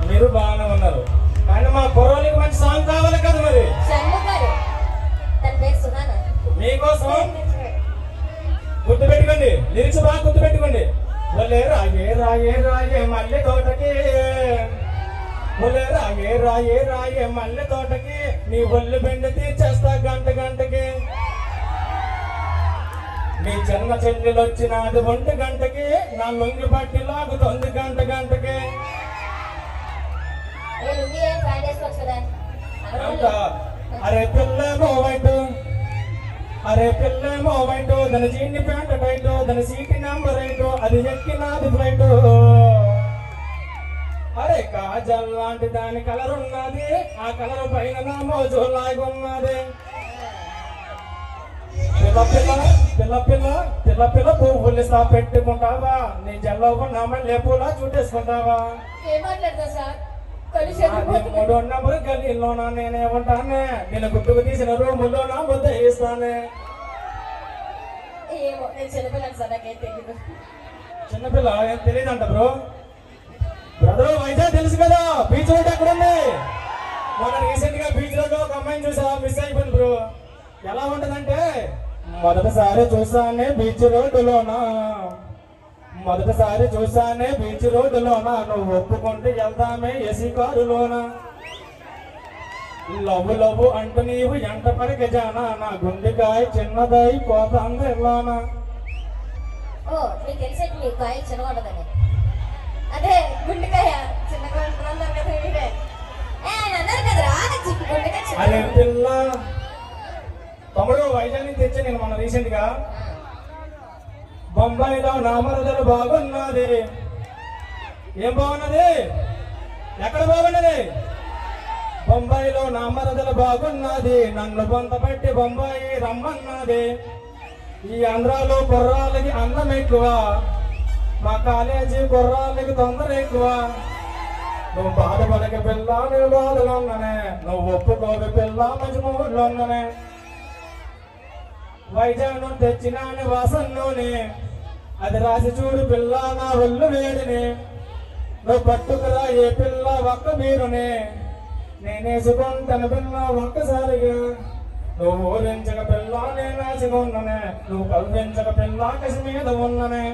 మీరు బాగానే ఉన్నారు కానీ మా కుర్రోళ్ళకి మంచి సాంగ్ కావాలి కదా మరి మీకోసం గుర్తుపెట్టుకోండి, లిరిక్స్ బాగా గుర్తుపెట్టుకోండి. ఒలే రాయే రాయే రాయే మల్లె తోటకి, ఒలే రాయే రాయే రాయే మల్లె తోటకి, నీ ఒళ్ళు బెండ తీర్చేస్తా గంట గంటకి. నీ చిన్న చెల్లెలు వచ్చినది 1 గంటకి, నా లొంగి పట్టి లాగుతోంది గంట గంటకి. అరే పిల్లేమో వైట్, అరే పిల్లేమో వైట్, దాని జీన్ని ప్యాంట్ టైట్, దాని సీట్ నెంబర్ 8, అది ఎక్కినది ఫ్లైట్. అరే కాజల్ లాంటి దాని కలర్ ఉన్నది, ఆ కలర్ పైన నా మోజు లాగున్నది. పిల్ల పిల్ల పిల్ల పిల్ల పిల్ల పిల్ల పువ్వులు ఇస్తా పెట్టుకుంటావా, నీ జల్లో ఉన్న మళ్ళీ పూలా చుట్టేసుకుంటావా. మూడో నెంబర్ గల్లీలోనా నేనే ఉంటానే, నేను గుట్టుకు తీసిన రూముల్లో నా ముద్ద వేస్తానే. చిన్నపిల్ల ఏం తెలియదంట బ్రో. బ్రదర్ వైజాగ్ తెలుసు కదా, బీచ్ రోడ్ ఎక్కడ ఉంది? మొన్న రీసెంట్ గా బీచ్ రోడ్ ఒక అమ్మాయిని చూసా, మిస్ అయిపోయింది బ్రో. ఎలా ఉంటదంటే, మొదటిసారి చూసానే బీచ్ రోడ్డులోనా, మొదటిసారి చూసానే బీచ్ రోడ్డులోనా, నువ్వు ఒప్పుకుంటే వెళ్తామే ఏసీ కారులోనా. లవ్వు లవ్వు అంటూ నీవు ఎంట పడికి జానా, నా గుండెకాయ చిన్నదై పోతాంది ఎలానా. అదే గుండెకాయ చిన్నగా. అరే పిల్ల తమ్ముడు వైజాగ్ నుంచి తెచ్చా నేను మొన్న రీసెంట్ గా. బొంబాయిలో నా మరదలు బాగున్నది. ఏం బాగున్నది? ఎక్కడ బాగున్నది? బొంబాయిలో నా మరదలు బాగున్నది, నన్ను బొంత పెట్టి బొంబాయి రమ్మన్నది. ఈ ఆంధ్రాలో కుర్రాళ్ళకి అందం ఎక్కువ, మా కాలేజీ కుర్రాళ్ళకి తొందర ఎక్కువ. నువ్వు బాధపడక పిల్ల, నేను బాధలో ఉన్నానే, నువ్వు ఒప్పుకోక పిల్ల మంచి మూడులో ఉన్నానే. వైజాగ్ నుండి తెచ్చినాని వాసన నూనె, అది రాసి చూడు పిల్ల నా ఒళ్ళు వేడిని. నువ్వు పట్టుకురా ఏ పిల్ల ఒక్క మీరునే, నేనేసుకుంటాను పిల్ల ఒక్కసారిగా. నువ్వు ఊరించక పిల్ల నేను ఆశగా ఉన్ననే, నువ్వు కల్పించక పిల్ల కసి మీద ఉన్ననే.